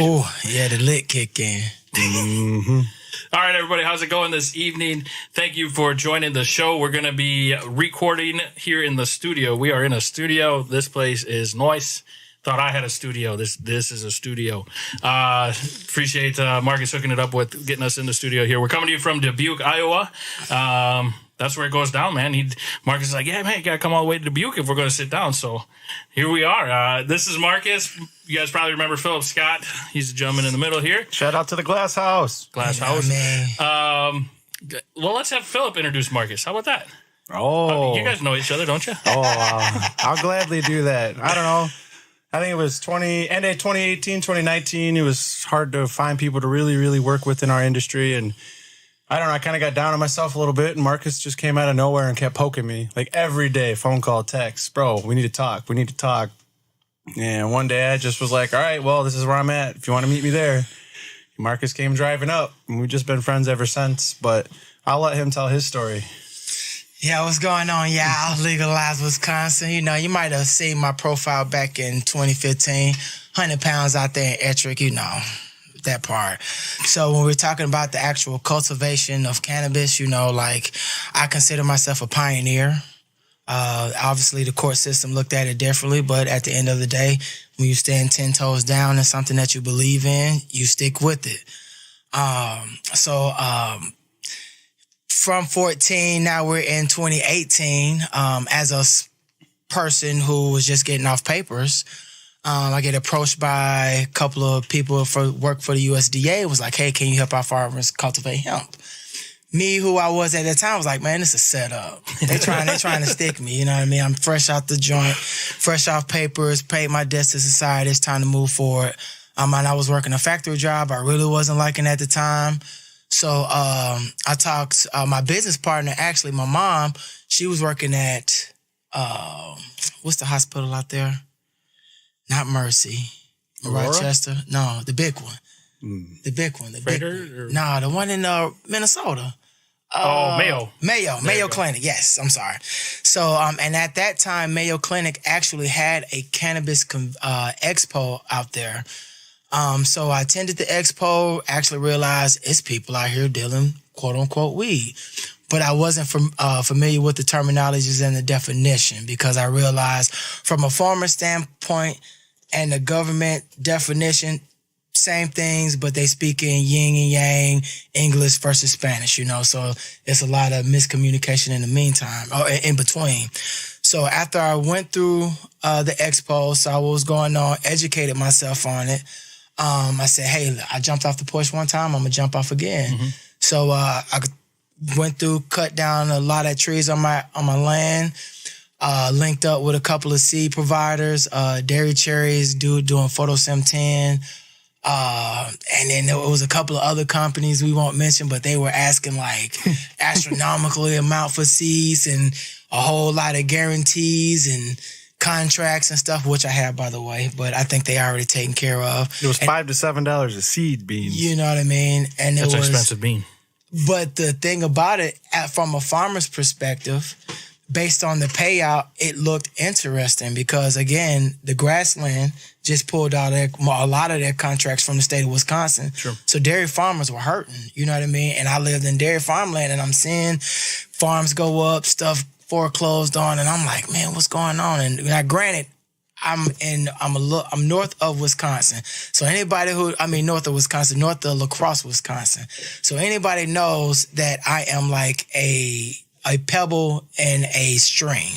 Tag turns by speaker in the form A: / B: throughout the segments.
A: Oh, yeah, the lit kick in.
B: Mm-hmm. All right, everybody, how's it going this evening? Thank you for joining the show. We're going to be recording here in the studio. We are in a studio. This place is nice. Thought I had a studio. This is a studio. Appreciate Marcus hooking it up with getting us in the studio here. We're coming to you from Dubuque, Iowa. That's where it goes down, man. Marcus is like, yeah, man, you got to come all the way to Dubuque if we're going to sit down. So here we are. This is Marcus. You guys probably remember Philip Scott. He's the gentleman in the middle here.
C: Shout out to the Glass House.
B: Man. Well, let's have Philip introduce Marcus. How about that?
C: Oh.
B: You guys know each other, don't you?
C: I'll gladly do that. I don't know. I think it was end of 2018, 2019. It was hard to find people to really, really work with in our industry. And I don't know, I kind of got down on myself a little bit, and Marcus just came out of nowhere and kept poking me. Like every day, phone call, text, bro, we need to talk. And one day I just was like, all right, well, this is where I'm at. If you want to meet me there. Marcus came driving up, and we've just been friends ever since. But I'll let him tell his story.
A: Yeah, what's going on? Yeah, I legalized Wisconsin. You know, you might have seen my profile back in 2015. 100 pounds out there in Ettrick, you know, that part. So when we're talking about the actual cultivation of cannabis, you know, like I consider myself a pioneer. Obviously, the court system looked at it differently, but at the end of the day, when you stand 10 toes down in something that you believe in, you stick with it. From 14, now we're in 2018. As a person who was just getting off papers, I get approached by a couple of people for work for the USDA. It was like, hey, can you help our farmers cultivate hemp? Me, who I was at that time, was like, man, this is a setup. They're trying to stick me. You know what I mean? I'm fresh out the joint, fresh off papers, paid my debts to society. It's time to move forward. And I was working a factory job. I really wasn't liking it at the time. So I talked, my business partner, actually my mom, she was working at, what's the hospital out there? Not Mercy.
C: Aurora?
A: Rochester. No, the big one. The big one. No, the one in Minnesota.
B: Mayo.
A: Mayo Clinic. Yes, I'm sorry. So, and at that time, Mayo Clinic actually had a cannabis expo out there. So I attended the expo, actually realized it's people out here dealing quote unquote weed. But I wasn't familiar with the terminologies and the definition, because I realized from a farmer standpoint and the government definition, same things, but they speak in yin and yang, English versus Spanish, you know, so it's a lot of miscommunication in the meantime, or in between. So after I went through the expo, saw what was going on, educated myself on it, I said, hey, I jumped off the porch one time, I'm going to jump off again. Mm-hmm. So I went through, cut down a lot of trees on my land, linked up with a couple of seed providers, Dairy Cherries, doing Photosym 10, and then there was a couple of other companies we won't mention, but they were asking like astronomically amount for seeds and a whole lot of guarantees and contracts and stuff, which I have, by the way, but I think they already taken care of.
C: It was $5 to $7 a seed beans.
A: You know what I mean? And
B: that's an expensive bean.
A: But the thing about it, from a farmer's perspective, based on the payout, it looked interesting because, again, the grassland just pulled out a lot of their contracts from the state of Wisconsin.
B: Sure.
A: So dairy farmers were hurting, you know what I mean? And I lived in dairy farmland, and I'm seeing farms go up, stuff foreclosed on, and I'm like, man, what's going on? And now, granted, I'm north of Wisconsin. So anybody north of Wisconsin, north of La Crosse, Wisconsin. So anybody knows that I am like a pebble in a stream.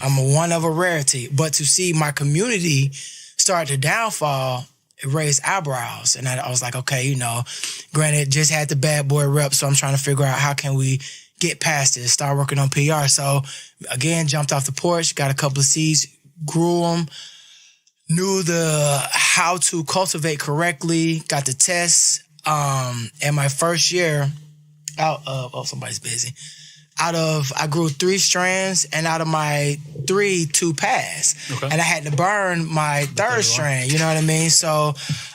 A: I'm one of a rarity. But to see my community start to downfall, it raised eyebrows. And I was like, okay, you know, granted, just had the bad boy rep, so I'm trying to figure out how can we get past this, start working on PR. So again, jumped off the porch, got a couple of seeds, grew them, knew how to cultivate correctly, got the tests. And my first year out of, somebody's busy. I grew 3 strands, and out of my 2 passed. Okay. And I had to burn my 3rd strand, you know what I mean? So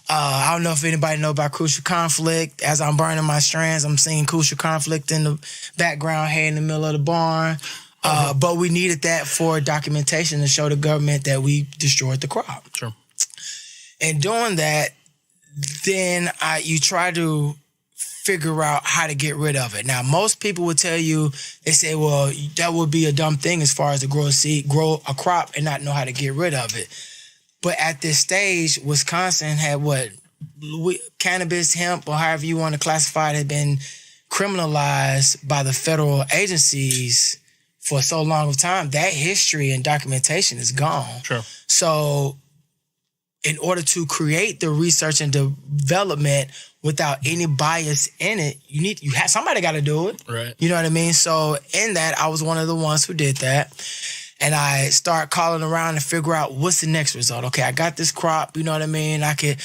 A: I don't know if anybody know about crucial conflict. As I'm burning my strands, I'm seeing crucial conflict in the background, hay in the middle of the barn. But we needed that for documentation to show the government that we destroyed the crop.
B: Sure.
A: And doing that, then you try to figure out how to get rid of it. Now, most people would tell you, they say, well, that would be a dumb thing as far as to grow a crop and not know how to get rid of it. But at this stage, Wisconsin had cannabis, hemp, or however you want to classify it, had been criminalized by the federal agencies for so long of time. That history and documentation is gone.
B: Sure.
A: So in order to create the research and development without any bias in it, somebody got to do it.
B: Right.
A: You know what I mean? So in that, I was one of the ones who did that. And I start calling around and figure out what's the next result. Okay, I got this crop, you know what I mean? I can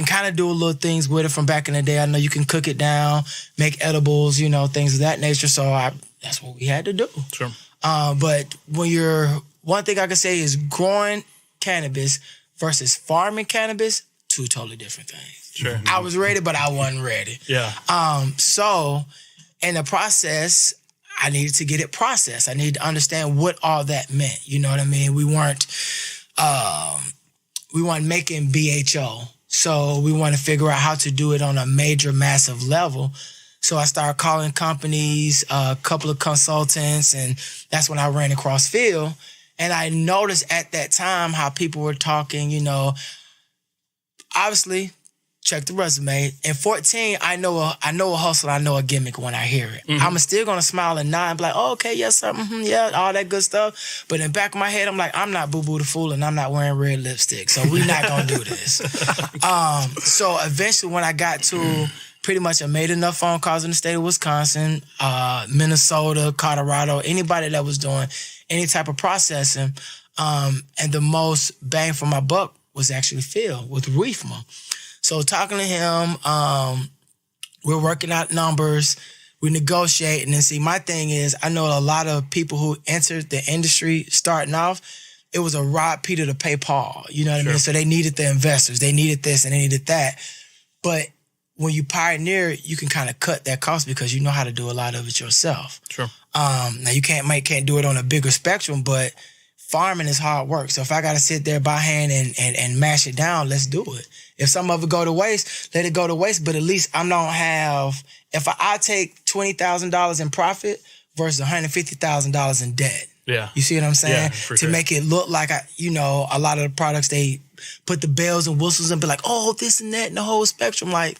A: kind of do little things with it from back in the day. I know you can cook it down, make edibles, things of that nature. So that's what we had to do.
B: Sure.
A: But one thing I can say is growing cannabis versus farming cannabis, two totally different things.
B: Sure.
A: I was ready, but I wasn't ready.
B: Yeah.
A: So in the process, I needed to get it processed. I needed to understand what all that meant. You know what I mean? We weren't making BHO. So we want to figure out how to do it on a major, massive level. So I started calling companies, a couple of consultants, and that's when I ran across Phil. And I noticed at that time how people were talking, obviously, check the resume. In 14, I know a hustle, I know a gimmick when I hear it. I'm still gonna smile and nod and be like, oh, okay, yes, sir, yeah, all that good stuff. But in the back of my head, I'm like, I'm not Boo Boo the Fool and I'm not wearing red lipstick, so we're not gonna do this. So eventually, when I got to pretty much, I made enough phone calls in the state of Wisconsin, Minnesota, Colorado, anybody that was doing any type of processing, and the most bang for my buck was actually Phil with Reefma. So talking to him, we're working out numbers, we negotiate, and then see, my thing is, I know a lot of people who entered the industry starting off, it was a rob Peter to pay Paul, you know what I mean? So they needed the investors, they needed this and they needed that. But when you pioneer, you can kind of cut that cost because you know how to do a lot of it yourself.
B: Sure.
A: Now you can't do it on a bigger spectrum, but farming is hard work. So if I got to sit there by hand and mash it down, let's do it. If some of it go to waste, let it go to waste. But at least I don't have, if I take $20,000 in profit versus $150,000 in debt.
B: Yeah.
A: You see what I'm saying?
B: Yeah,
A: to
B: sure.
A: make it look like, a lot of the products, they put the bells and whistles and be like, oh, this and that and the whole spectrum. Like,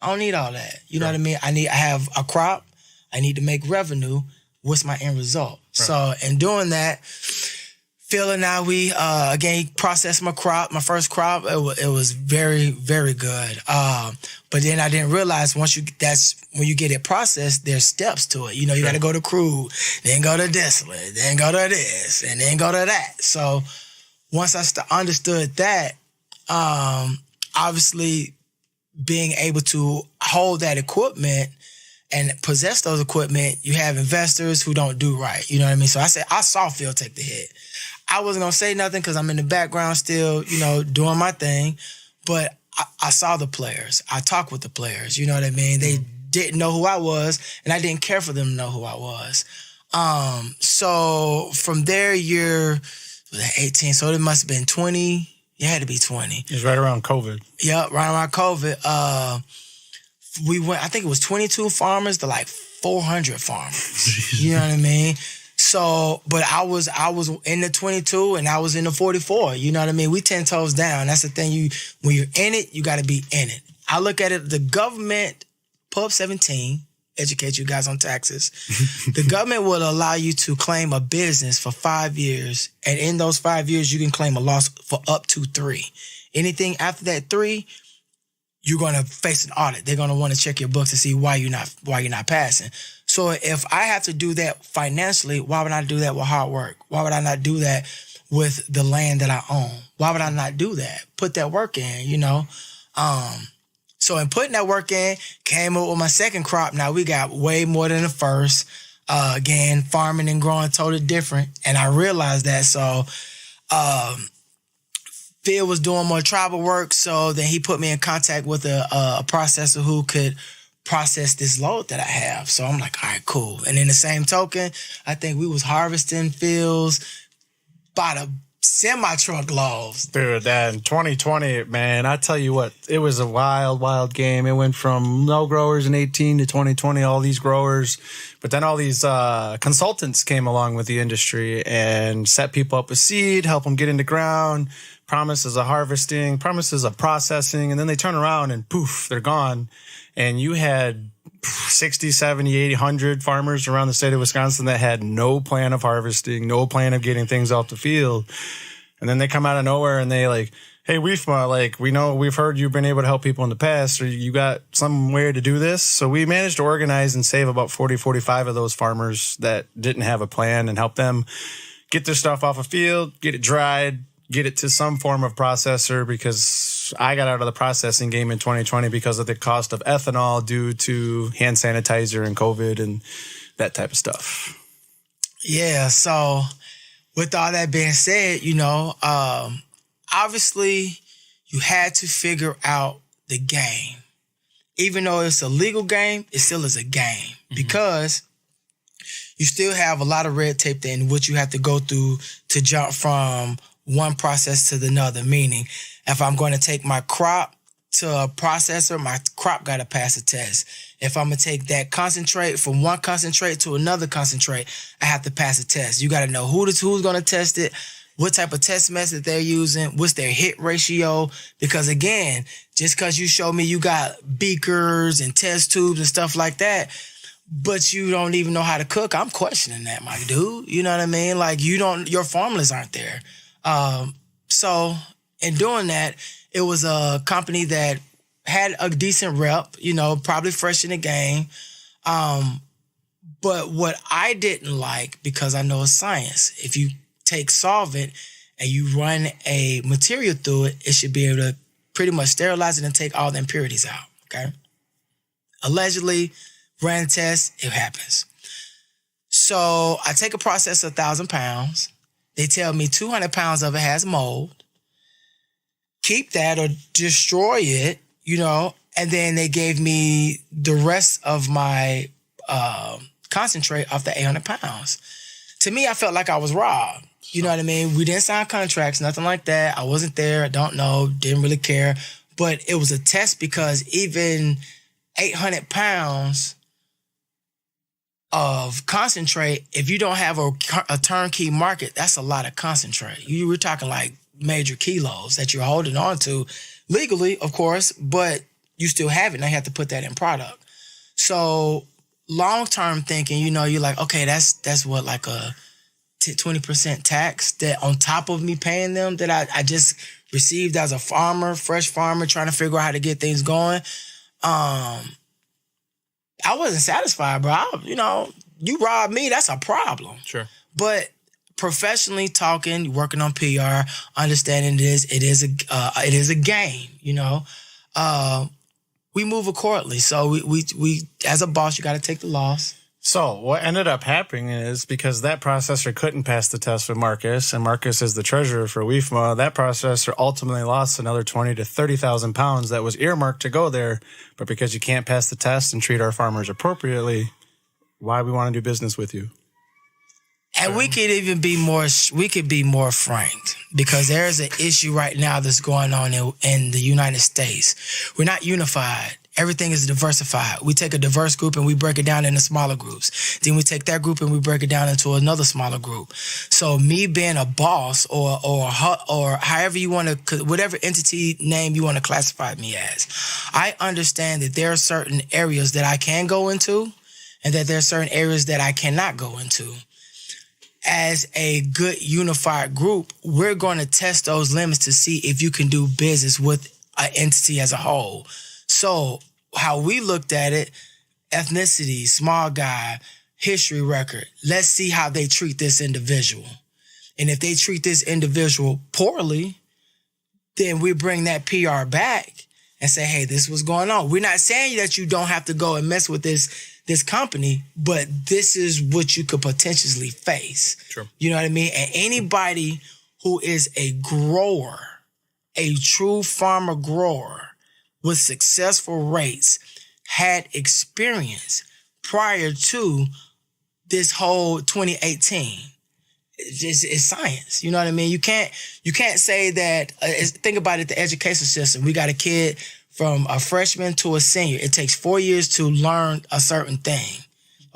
A: I don't need all that. You know what I mean? I have a crop. I need to make revenue. What's my end result? Right. So in doing that, Phil and I, we, again, processed my first crop. It was very, very good. But then I didn't realize when you get it processed, there's steps to it. You got to go to crude, then go to distillate, then go to this, and then go to that. So once I understood that, obviously being able to hold that equipment and possess those equipment, you have investors who don't do right. You know what I mean? So I saw Phil take the hit. I wasn't going to say nothing because I'm in the background still, doing my thing. But I saw the players. I talked with the players. You know what I mean? They didn't know who I was, and I didn't care for them to know who I was. So from there, you're 18. So it must have been 20. It had to be 20.
C: It was right around COVID.
A: Yep, right around COVID. We went, I think it was 22 farmers to like 400 farmers. You know what I mean? So, but I was in the 22 and I was in the 44. You know what I mean? We 10 toes down. That's the thing. When you're in it, you got to be in it. I look at it, the government, Pub 17, educate you guys on taxes. The government will allow you to claim a business for 5 years. And in those 5 years, you can claim a loss for up to 3. Anything after that 3, you're going to face an audit. They're going to want to check your books to see why you're not passing. So if I have to do that financially, why would I do that with hard work? Why would I not do that with the land that I own? Why would I not do that? Put that work in, So in putting that work in, came up with my second crop. Now we got way more than the first. Again, farming and growing totally different. And I realized that. So Phil was doing more tribal work. So then he put me in contact with a processor who could process this load that I have. So I'm like, all right, cool. And in the same token, I think we was harvesting fields about semi-truck loads.
C: Dude, that in 2020, man, I tell you what, it was a wild, wild game. It went from no growers in 18 to 2020, all these growers. But then all these consultants came along with the industry and set people up with seed, help them get into ground, promises of harvesting, promises of processing. And then they turn around and poof, they're gone. And you had 60, 70, 80, 100 farmers around the state of Wisconsin that had no plan of harvesting, no plan of getting things off the field. And then they come out of nowhere and they like, hey, WIFMA, like, we know, we've heard you've been able to help people in the past, or you got some way to do this. So we managed to organize and save about 40, 45 of those farmers that didn't have a plan and help them get their stuff off a field, get it dried, get it to some form of processor, because I got out of the processing game in 2020 because of the cost of ethanol due to hand sanitizer and COVID and that type of stuff.
A: Yeah. So with all that being said, obviously you had to figure out the game. Even though it's a legal game, it still is a game because you still have a lot of red tape in which you have to go through to jump from one process to the another. Meaning, if I'm going to take my crop to a processor, my crop got to pass a test. If I'm going to take that concentrate from one concentrate to another concentrate, I have to pass a test. You got to know who's going to test it, what type of test method they're using, what's their hit ratio. Because again, just because you show me you got beakers and test tubes and stuff like that, but you don't even know how to cook, I'm questioning that, my dude. You know what I mean? Like, your formulas aren't there. So in doing that, it was a company that had a decent rep, probably fresh in the game. But what I didn't like, because I know it's science, if you take solvent and you run a material through it, it should be able to pretty much sterilize it and take all the impurities out, okay? Allegedly, ran tests, it happens. So I take a process of 1,000 pounds. They tell me 200 pounds of it has mold. Keep that or destroy it, and then they gave me the rest of my concentrate off the 800 pounds. To me, I felt like I was robbed. You know what I mean? We didn't sign contracts, nothing like that. I wasn't there. I don't know. Didn't really care. But it was a test because even 800 pounds of concentrate, if you don't have a turnkey market, that's a lot of concentrate. You were talking like major kilos that you're holding on to legally, of course, but you still have it. Now you have to put that in product. So long-term thinking, you're like, okay, that's what, like a 20% tax that on top of me paying them that I just received as a farmer, fresh farmer, trying to figure out how to get things going. I wasn't satisfied, bro. You robbed me, that's a problem.
B: Sure.
A: But professionally talking, working on PR, understanding it is a game, we move accordingly. So we as a boss, you got to take the loss.
C: So what ended up happening is, because that processor couldn't pass the test with Marcus, and Marcus is the treasurer for WIFMA, that processor ultimately lost another 20 to 30,000 pounds that was earmarked to go there. But because you can't pass the test and treat our farmers appropriately, why we want to do business with you?
A: And we could even be more frank, because there's an issue right now that's going on in the United States. We're not unified. Everything is diversified. We take a diverse group and we break it down into smaller groups. Then we take that group and we break it down into another smaller group. So me being a boss or however you want to, whatever entity name you want to classify me as, I understand that there are certain areas that I can go into and that there are certain areas that I cannot go into. As a good unified group, we're going to test those limits to see if you can do business with an entity as a whole. So how we looked at it, ethnicity, small guy, history record, let's see how they treat this individual. And if they treat this individual poorly, then we bring that PR back and say, hey, this was going on. We're not saying that you don't have to go and mess with this company, but this is what you could potentially face.
B: Sure.
A: You know what I mean? And anybody who is a grower, a true farmer grower with successful rates, had experience prior to this whole 2018. it's science. You know what I mean? You can't say that. Think about it. The education system. We got a kid from a freshman to a senior. It takes 4 years to learn a certain thing.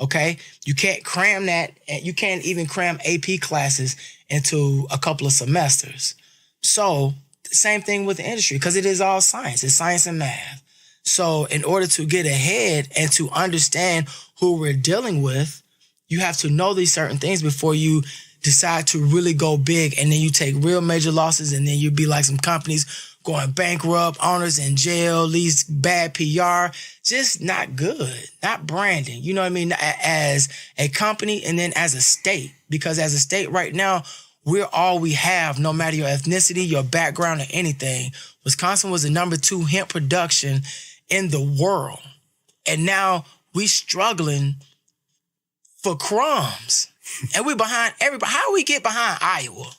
A: Okay, you can't cram that. You can't even cram AP classes into a couple of semesters. So same thing with the industry, because it is all science. It's science and math. So in order to get ahead and to understand who we're dealing with, you have to know these certain things before you decide to really go big, and then you take real major losses, and then you'd be like some companies going bankrupt, owners in jail, least bad PR, just not good, not branding. You know what I mean? As a company and then as a state, because as a state right now, we're all we have, no matter your ethnicity, your background, or anything. Wisconsin was the number 2 hemp production in the world. And now we struggling for crumbs. And we behind everybody. How do we get behind Iowa?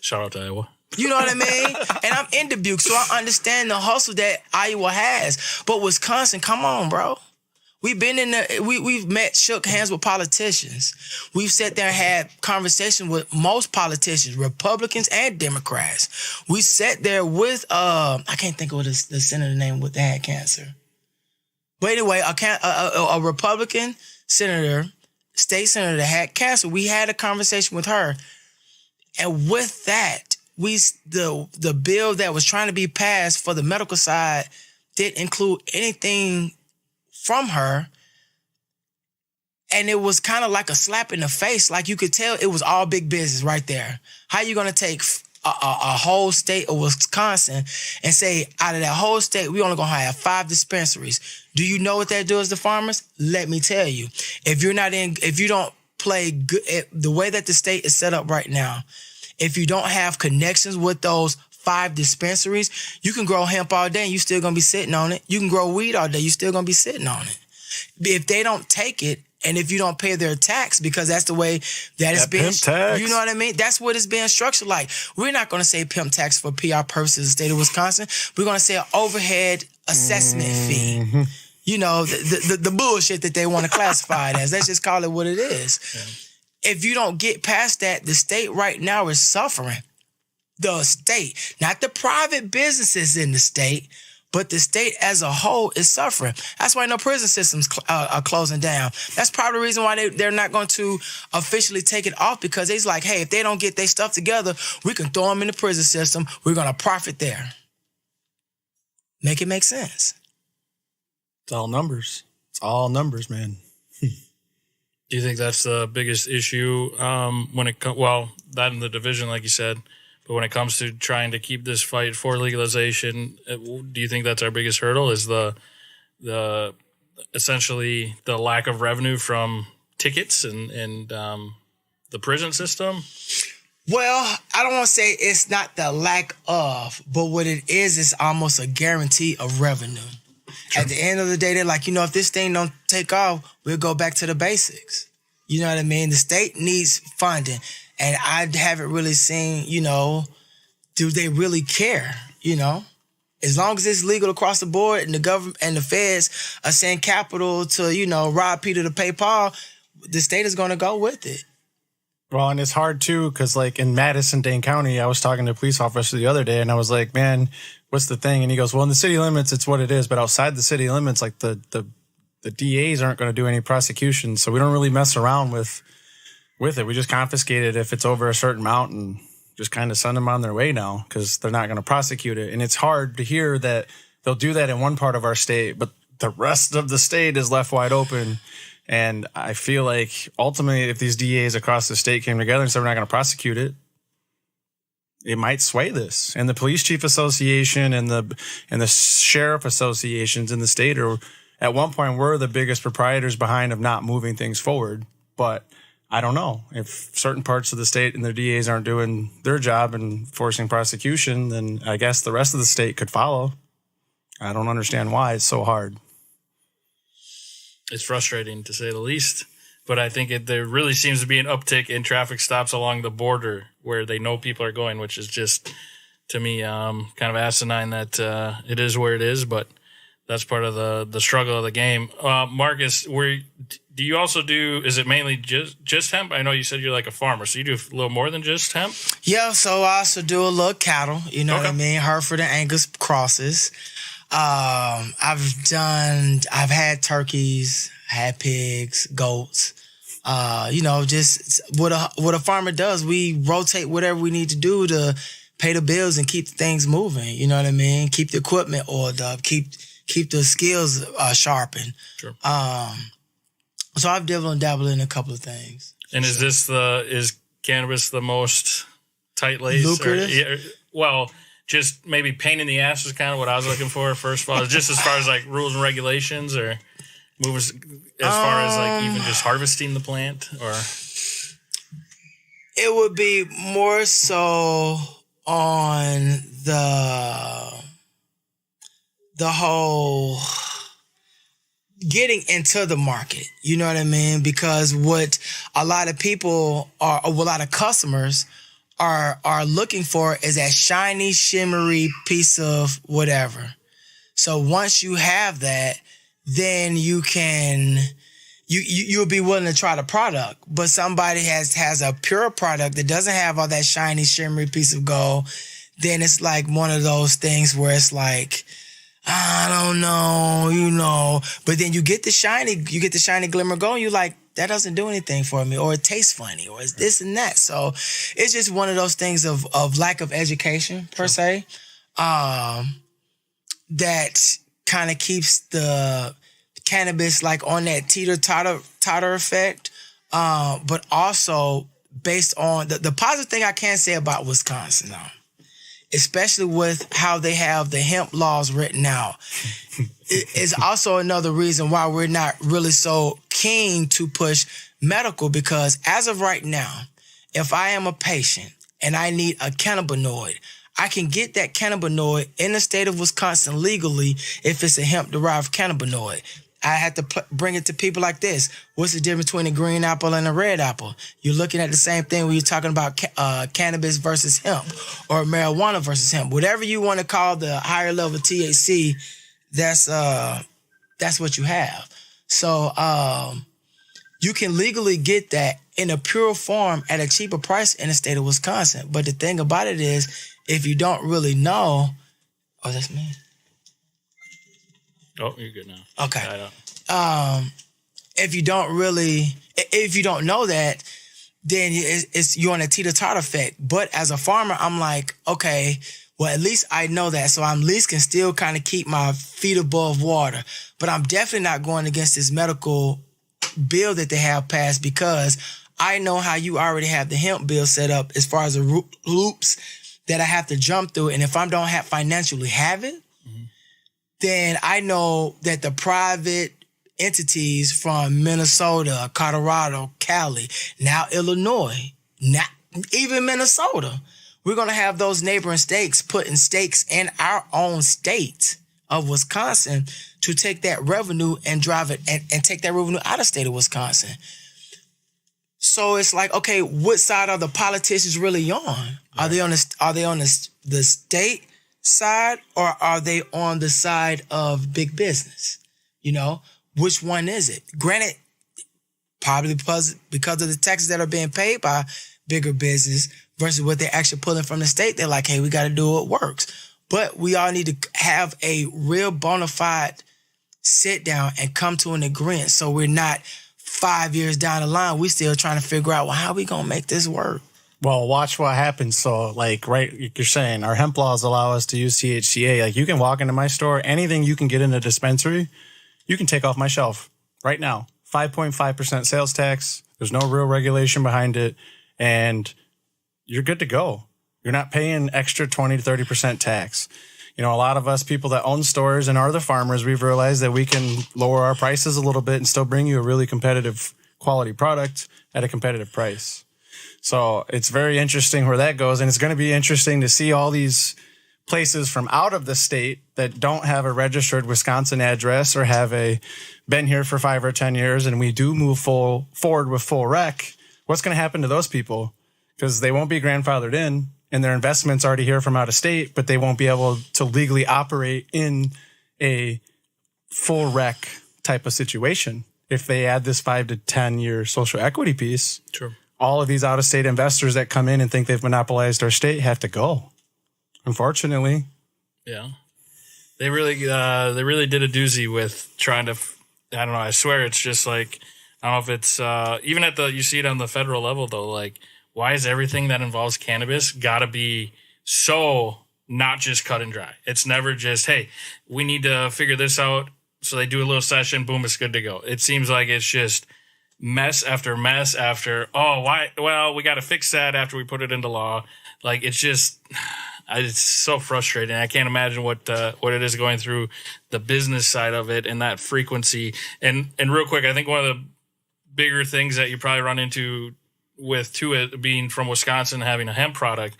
B: Shout out to Iowa.
A: You know what I mean? And I'm in Dubuque, so I understand the hustle that Iowa has. But Wisconsin, come on, bro. We've been we've met, shook hands with politicians. We've sat there and had conversations with most politicians, Republicans and Democrats. We sat there with, I can't think of what the senator name that had cancer. But anyway, a Republican senator, state senator that had cancer, we had a conversation with her. And with that, the bill that was trying to be passed for the medical side didn't include anything from her. And it was kind of like a slap in the face. Like you could tell it was all big business right there. How you going to take a whole state of Wisconsin and say out of that whole state, we only going to have 5 dispensaries? Do you know what that does to farmers? Let me tell you. If you don't play good, the way that the state is set up right now, if you don't have connections with those 5 dispensaries, you can grow hemp all day and you still going to be sitting on it. You can grow weed all day, you still going to be sitting on it. If they don't take it, and if you don't pay their tax, because that's the way that it's being, you know what I mean? That's what it's being structured like. We're not going to say pimp tax for PR purposes in the state of Wisconsin. We're going to say an overhead assessment fee. You know, the bullshit that they want to classify it as. Let's just call it what it is. Yeah. If you don't get past that, the state right now is suffering. The state, not the private businesses in the state, but the state as a whole is suffering. That's why no prison systems are closing down. That's probably the reason why they're not going to officially take it off, because it's like, hey, if they don't get their stuff together, we can throw them in the prison system. We're going to profit there. Make it make sense.
C: It's all numbers. It's all numbers, man.
B: Do you think that's the biggest issue when it comes, well, that in the division, like you said, but when it comes to trying to keep this fight for legalization, do you think that's our biggest hurdle? Is the essentially the lack of revenue from tickets and the prison system?
A: Well, I don't want to say it's not the lack of, but what it is almost a guarantee of revenue. Sure. At the end of the day, they're like, you know, if this thing don't take off, we'll go back to the basics. You know what I mean? The state needs funding. And I haven't really seen, you know, do they really care, you know? As long as it's legal across the board and the government and the feds are sending capital to, you know, rob Peter to pay Paul, the state is going to go with it.
C: Well, and it's hard, too, because, like, in Madison-Dane County, I was talking to a police officer the other day, and I was like, man, what's the thing? And he goes, well, in the city limits, it's what it is. But outside the city limits, like, the DAs aren't going to do any prosecution, so we don't really mess around with it. We just confiscate it if it's over a certain amount and just kind of send them on their way now, because they're not going to prosecute it. And it's hard to hear that they'll do that in one part of our state, but the rest of the state is left wide open. And I feel like ultimately, if these DAs across the state came together and said we're not going to prosecute it, it might sway this. And the police chief association and the sheriff associations in the state are at one point were the biggest proprietors behind of not moving things forward. But I don't know. If certain parts of the state and their DAs aren't doing their job and forcing prosecution, then I guess the rest of the state could follow. I don't understand why it's so hard.
B: It's frustrating, to say the least. But I think there really seems to be an uptick in traffic stops along the border where they know people are going, which is just, to me, kind of asinine that it is where it is. But that's part of the struggle of the game. Marcus, Do you also is it mainly just hemp? I know you said you're like a farmer, so you do a little more than just hemp?
A: Yeah, so I also do a little cattle, you know what I mean? Hereford and Angus crosses. I've had turkeys, had pigs, goats. Just what a farmer does, we rotate whatever we need to do to pay the bills and keep things moving. You know what I mean? Keep the equipment oiled up, keep the skills sharpened.
B: Sure.
A: So I've dabbled in a couple of things.
B: And is cannabis the most tight-laced?
A: Lucrative?
B: Just maybe pain in the ass is kind of what I was looking for, first of all. Just as far as like rules and regulations, or moves as far as like even just harvesting the plant, or?
A: It would be more so on the whole getting into the market, you know what I mean? Because what a lot of people a lot of customers are looking for is that shiny, shimmery piece of whatever. So once you have that, then you'll be willing to try the product. But somebody has a pure product that doesn't have all that shiny, shimmery piece of gold, then it's like one of those things where it's like, I don't know, but then you get the shiny glimmer gold, and you're like, that doesn't do anything for me, or it tastes funny, or it's this and that. So it's just one of those things of lack of education per se, that kind of keeps the cannabis like on that teeter-totter effect. But also based on the positive thing I can say about Wisconsin though, especially with how they have the hemp laws written out, is also another reason why we're not really so keen to push medical, because as of right now, if I am a patient and I need a cannabinoid, I can get that cannabinoid in the state of Wisconsin legally if it's a hemp-derived cannabinoid. I had to bring it to people like this. What's the difference between a green apple and a red apple? You're looking at the same thing when you're talking about cannabis versus hemp, or marijuana versus hemp. Whatever you want to call the higher level THC, that's what you have. So you can legally get that in a pure form at a cheaper price in the state of Wisconsin. But the thing about it is, if you don't really know, that's me.
B: Oh, you're good now.
A: Okay. If you don't know that, then you're on a teeter-totter effect. But as a farmer, I'm like, okay, well, at least I know that. So I at least can still kind of keep my feet above water. But I'm definitely not going against this medical bill that they have passed, because I know how you already have the hemp bill set up as far as the loops that I have to jump through. And if I don't financially have it, then I know that the private entities from Minnesota, Colorado, Cali, now Illinois, not even Minnesota, we're going to have those neighboring states putting stakes in our own state of Wisconsin to take that revenue and drive it and take that revenue out of state of Wisconsin. So it's like, okay, what side are the politicians really on? Right. Are they on the state side, or are they on the side of big business? Which one is it? Granted, probably because of the taxes that are being paid by bigger business versus what they're actually pulling from the state, they're like, hey, we got to do what works. But we all need to have a real bona fide sit down and come to an agreement, so we're not 5 years down the line, we still trying to figure out, well, how we going to make this work?
C: Well, watch what happens. So, like, right, you're saying our hemp laws allow us to use THCA. Like, you can walk into my store, anything you can get in a dispensary, you can take off my shelf right now. 5.5% sales tax. There's no real regulation behind it. And you're good to go. You're not paying extra 20 to 30% tax. A lot of us people that own stores and are the farmers, we've realized that we can lower our prices a little bit and still bring you a really competitive quality product at a competitive price. So it's very interesting where that goes. And it's going to be interesting to see all these places from out of the state that don't have a registered Wisconsin address or have been here for 5 or 10 years. And we do move forward with full rec. What's going to happen to those people? Because they won't be grandfathered in and their investment's already here from out of state, but they won't be able to legally operate in a full rec type of situation. if they add this 5 to 10 year social equity piece,
B: True.
C: all of these out of state investors that come in and think they've monopolized our state have to go. Unfortunately.
B: Yeah. They really did a doozy with trying to, I don't know, I swear it's just like, I don't know if it's, even you see it on the federal level though, like, why is everything that involves cannabis gotta be so not just cut and dry? It's never just, hey, we need to figure this out. So they do a little session, boom, it's good to go. It seems like it's just mess after mess after, why? Well, we got to fix that after we put it into law. Like, it's just, it's so frustrating. I can't imagine what it is going through the business side of it and that frequency. And real quick, I think one of the bigger things that you probably run into with it being from Wisconsin, having a hemp product,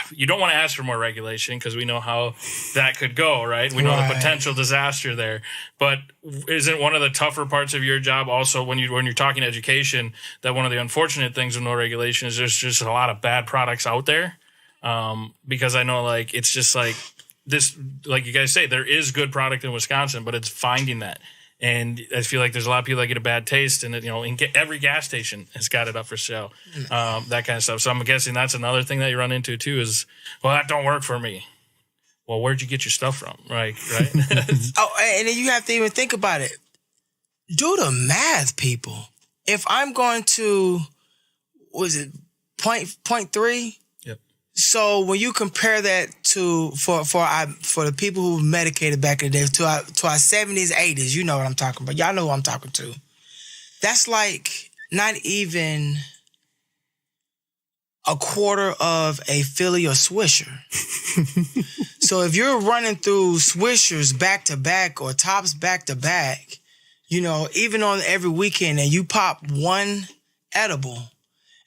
B: you don't want to ask for more regulation because we know how that could go, right? We know the potential disaster there. But isn't one of the tougher parts of your job also when you're talking education, that one of the unfortunate things with no regulation is there's just a lot of bad products out there? Because I know, like, it's just like this, like you guys say, there is good product in Wisconsin, but it's finding that. And I feel like there's a lot of people that get a bad taste, and every gas station has got it up for sale, that kind of stuff. So I'm guessing that's another thing that you run into too. Is, well, that don't work for me. Well, where'd you get your stuff from? Right.
A: And then you have to even think about it. Do the math, people. If I'm going to, was it point 3? So when you compare that to for the people who medicated back in the day to our 70s, 80s, you know what I'm talking about. Y'all know who I'm talking to. That's like not even a quarter of a Philly or Swisher. So if you're running through Swishers back to back or Tops back to back, even on every weekend, and you pop one edible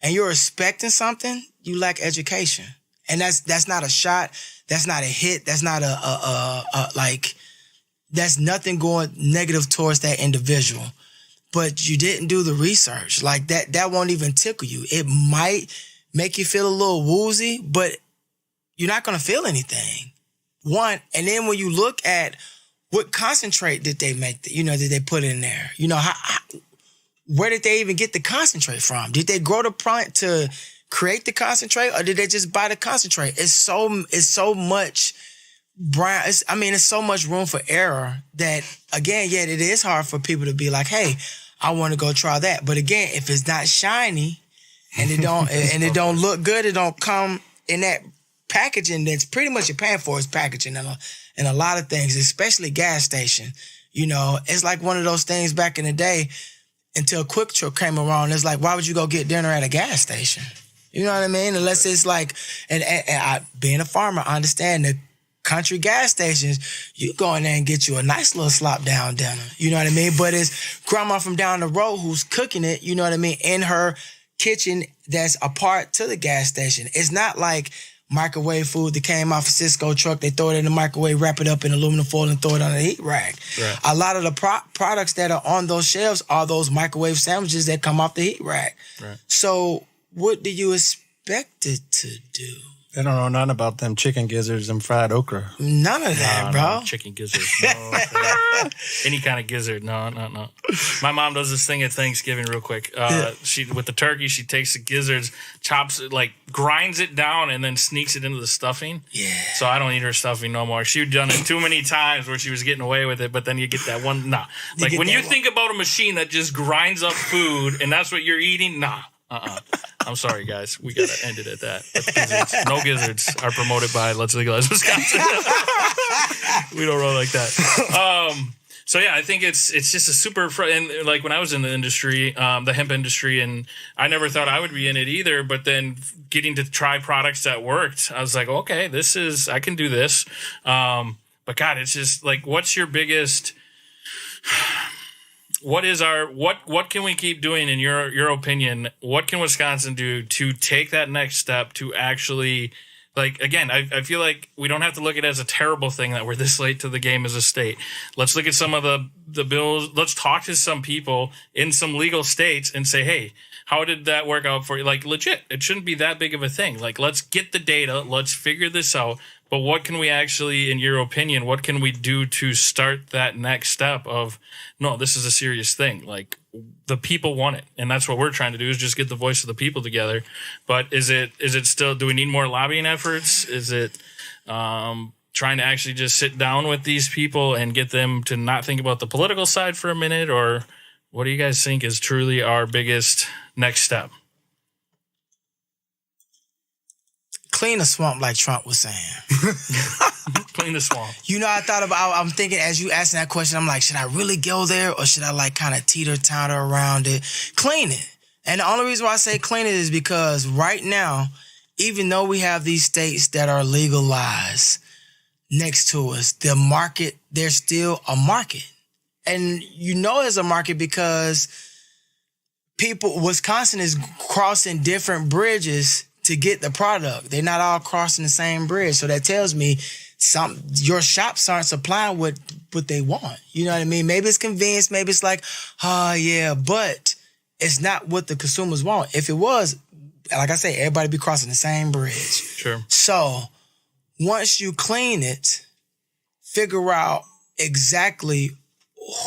A: and you're expecting something, you lack education. And that's not a shot. That's not a hit. That's not that's nothing going negative towards that individual. But you didn't do the research. Like that won't even tickle you. It might make you feel a little woozy, but you're not going to feel anything. One, and then when you look at what concentrate did they make, did they put in there? Where did they even get the concentrate from? Did they grow the plant to create the concentrate, or did they just buy the concentrate? It's so much brown. It's so much room for error that, again, it is hard for people to be like, hey, I want to go try that. But again, if it's not shiny and it don't and it don't look good, it don't come in that packaging that's pretty much you're paying for is packaging and a lot of things, especially gas station. It's like one of those things back in the day until Quick Trip came around. It's like, why would you go get dinner at a gas station? You know what I mean? Unless it's like, and I, being a farmer, I understand the country gas stations, you go in there and get you a nice little slop down dinner. You know what I mean? But it's grandma from down the road who's cooking it, you know what I mean, in her kitchen that's apart to the gas station. It's not like microwave food that came off a Cisco truck. They throw it in the microwave, wrap it up in aluminum foil, and throw it on the heat rack. Right. A lot of the products that are on those shelves are those microwave sandwiches that come off the heat rack. Right. So what do you expect it to do?
C: I don't know nothing about them chicken gizzards and fried okra.
A: None of that, bro.
B: No, chicken gizzards. No. Any kind of gizzard. No. My mom does this thing at Thanksgiving real quick. She with the turkey, she takes the gizzards, chops it, like grinds it down, and then sneaks it into the stuffing. Yeah. So I don't eat her stuffing no more. She'd done it too many times where she was getting away with it, but then you get that one. Nah. Like when you think about a machine that just grinds up food and that's what you're eating, nah. I'm sorry, guys. We gotta end it at that. Gizzards. No gizzards are promoted by Let's Legalize Wisconsin. We don't roll like that. So yeah, I think it's just a super and like when I was in the industry, the hemp industry, and I never thought I would be in it either. But then getting to try products that worked, I was like, okay, I can do this. But God, it's just like, what's your biggest? What can we keep doing in your opinion? What can Wisconsin do to take that next step to actually, like, again, I feel like we don't have to look at it as a terrible thing that we're this late to the game as a state. Let's look at some of the bills. Let's talk to some people in some legal states and say, hey, how did that work out for you? Like, legit, it shouldn't be that big of a thing. Like, let's get the data. Let's figure this out. But what can we actually, in your opinion, what can we do to start that next step of, no, this is a serious thing. Like, the people want it. And that's what we're trying to do, is just get the voice of the people together. But is it still, do we need more lobbying efforts? Is it trying to actually just sit down with these people and get them to not think about the political side for a minute? Or what do you guys think is truly our biggest next step?
A: Clean the swamp, like Trump was saying.
B: Clean the swamp.
A: You know, I'm thinking as you asking that question, I'm like, should I really go there, or should I like kind of teeter-totter around it? Clean it. And the only reason why I say clean it is because right now, even though we have these states that are legalized next to us, the market, there's still a market. And you know there's a market because Wisconsin is crossing different bridges to get the product. They're not all crossing the same bridge. So that tells me your shops aren't supplying what they want. You know what I mean? Maybe it's convenience. Maybe it's like, yeah, but it's not what the consumers want. If it was, like I say, everybody be crossing the same bridge.
B: Sure.
A: So once you clean it, figure out exactly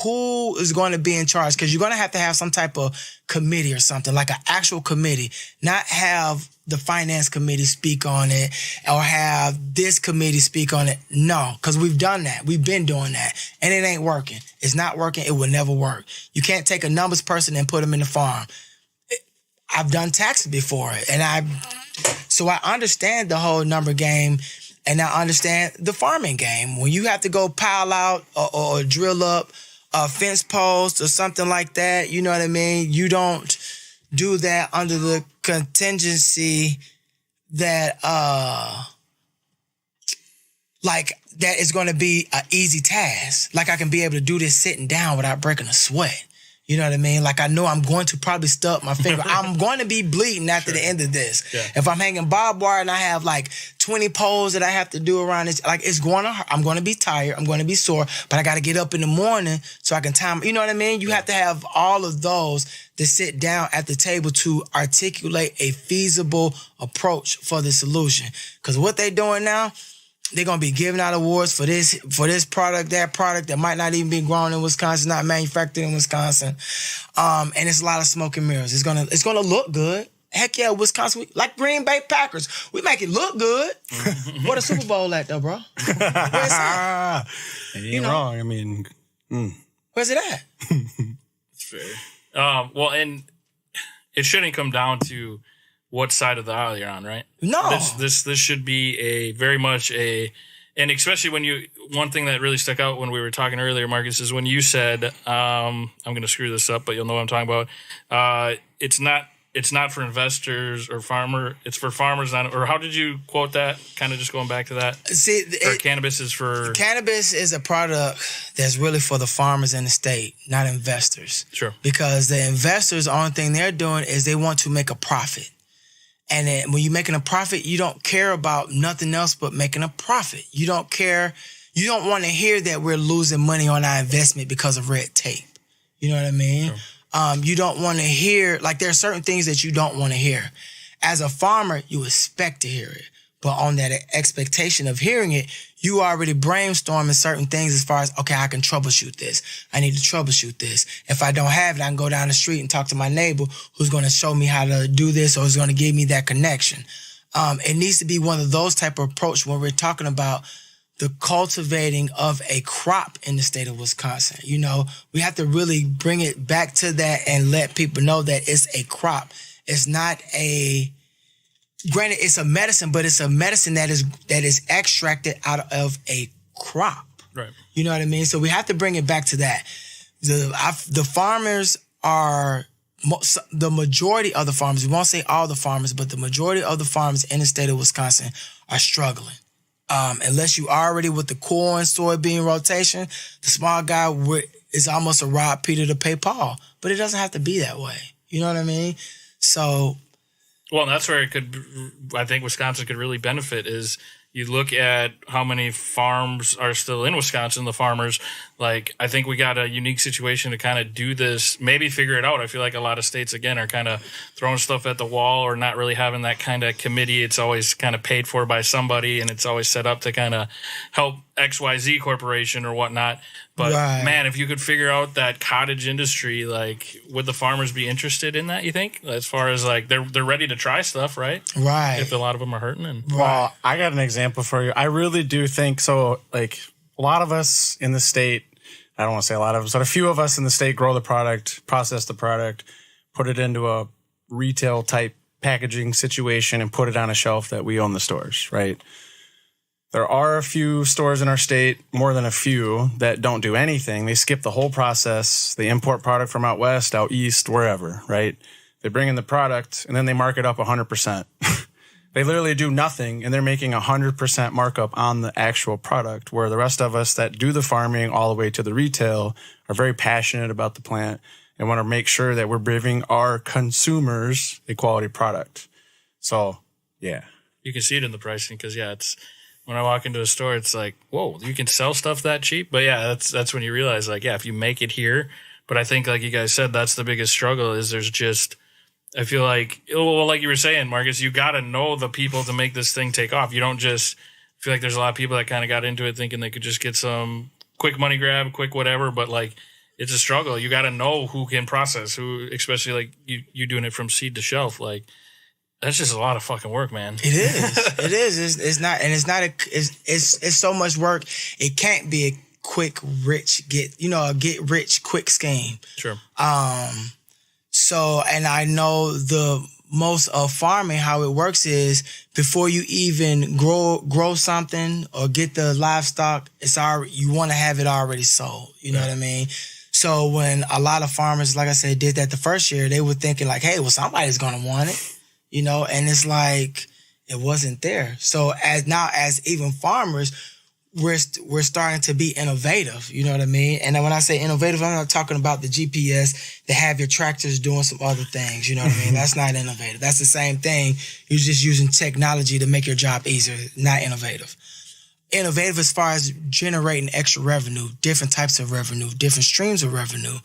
A: who is going to be in charge, because you're going to have some type of committee or something, like an actual committee, not have the finance committee speak on it or have this committee speak on it. No, because we've done that. We've been doing that, and it ain't working. It's not working. It will never work. You can't take a numbers person and put them in the farm. I've done taxes before, and so I understand the whole number game, and I understand the farming game. When you have to go pile out or drill up a fence post or something like that, you know what I mean? You don't do that under the contingency that like that is going to be an easy task. Like I can be able to do this sitting down without breaking a sweat. You know what I mean? Like I know I'm going to probably stub my finger. I'm going to be bleeding after the end of this. Yeah. If I'm hanging barbed wire and I have like 20 poles that I have to do around this, like it's going to hurt. I'm going to be tired. I'm going to be sore, but I got to get up in the morning so I can time. You know what I mean? You have to have all of those to sit down at the table to articulate a feasible approach for the solution. Because what they're doing now, they're going to be giving out awards for this product, that product that might not even be grown in Wisconsin, not manufactured in Wisconsin. And it's a lot of smoke and mirrors. It's going to look good. Heck yeah, Wisconsin, like Green Bay Packers. We make it look good. Where the Super Bowl at though, bro? Where's it at?
C: It ain't wrong. I mean,
A: where's it at?
B: It's fair. Well, and it shouldn't come down to what side of the aisle you're on, right?
A: No.
B: This should be a very much and especially when one thing that really stuck out when we were talking earlier, Marcus, is when you said, I'm going to screw this up, but you'll know what I'm talking about. It's not for investors or farmer. It's for farmers. Or how did you quote that? Kind of just going back to that.
A: See,
B: cannabis is for...
A: Cannabis is a product that's really for the farmers in the state, not investors.
B: Sure.
A: Because the investors, the only thing they're doing is they want to make a profit. And then when you're making a profit, you don't care about nothing else but making a profit. You don't care. You don't want to hear that we're losing money on our investment because of red tape. You know what I mean? Sure. You don't want to hear, like there are certain things that you don't want to hear. As a farmer, you expect to hear it. But on that expectation of hearing it, you already brainstorming certain things as far as, okay, I can troubleshoot this. I need to troubleshoot this. If I don't have it, I can go down the street and talk to my neighbor who's going to show me how to do this or who's going to give me that connection. It needs to be one of those type of approach when we're talking about the cultivating of a crop in the state of Wisconsin. You know, we have to really bring it back to that and let people know that it's a crop. It's not granted, it's a medicine, but it's a medicine that is extracted out of a crop.
B: Right.
A: You know what I mean? So we have to bring it back to that. The farmers are, the majority of the farmers, we won't say all the farmers, but the majority of the farmers in the state of Wisconsin are struggling. Unless you already with the corn, soybean rotation, the small guy is almost a rob Peter to pay Paul. But it doesn't have to be that way. You know what I mean? So...
B: Well, that's where I think Wisconsin could really benefit is You look at how many farms are still in Wisconsin, the farmers. Like, I think we got a unique situation to kind of do this, maybe figure it out. I feel like a lot of states, again, are kind of throwing stuff at the wall or not really having that kind of committee. It's always kind of paid for by somebody, and it's always set up to kind of help XYZ corporation or whatnot. But, man, if you could figure out that cottage industry, like, would the farmers be interested in that, you think? As far as, like, they're ready to try stuff, right?
A: Right.
B: If a lot of them are hurting. And
C: Well, I got an example for you. I really do think so. Like, a lot of us in the state, I don't want to say a lot of us, but a few of us in the state grow the product, process the product, put it into a retail type packaging situation, and put it on a shelf that we own the stores, right? There are a few stores in our state, more than a few, that don't do anything. They skip the whole process. They import product from out west, out east, wherever, right? They bring in the product, and then they mark it up 100%. They literally do nothing, and they're making 100% markup on the actual product, where the rest of us that do the farming all the way to the retail are very passionate about the plant and want to make sure that we're giving our consumers a quality product. So, yeah.
B: you can see it in the pricing because, it's when I walk into a store, it's like, whoa, you can sell stuff that cheap. But, that's when you realize, like, if you make it here. But I think, like you guys said, that's the biggest struggle is there's just – I feel like, well, like you were saying, Marcus, you got to know the people to make this thing take off. You don't just feel like there's a lot of people that kind of got into it thinking they could just get some quick money grab, quick whatever. But like, it's a struggle. You got to know who can process, who, especially like you doing it from seed to shelf. Like, that's just a lot of fucking work, man.
A: It is. It is. It's not, and it's not it's so much work. It can't be a quick, rich a get rich quick scheme.
B: Sure.
A: So, and I know the most of farming, how it works is before you even grow something or get the livestock, it's already, you want to have it already sold. You know what I mean? So when a lot of farmers, like I said, did that the first year, they were thinking like, hey, well, somebody's going to want it, and it's like, it wasn't there. So as even farmers, we're starting to be innovative, you know what I mean? And when I say innovative, I'm not talking about the GPS that have your tractors doing some other things, you know what I mean? That's not innovative. That's the same thing. You're just using technology to make your job easier, not innovative. Innovative as far as generating extra revenue, different types of revenue, different streams of revenue.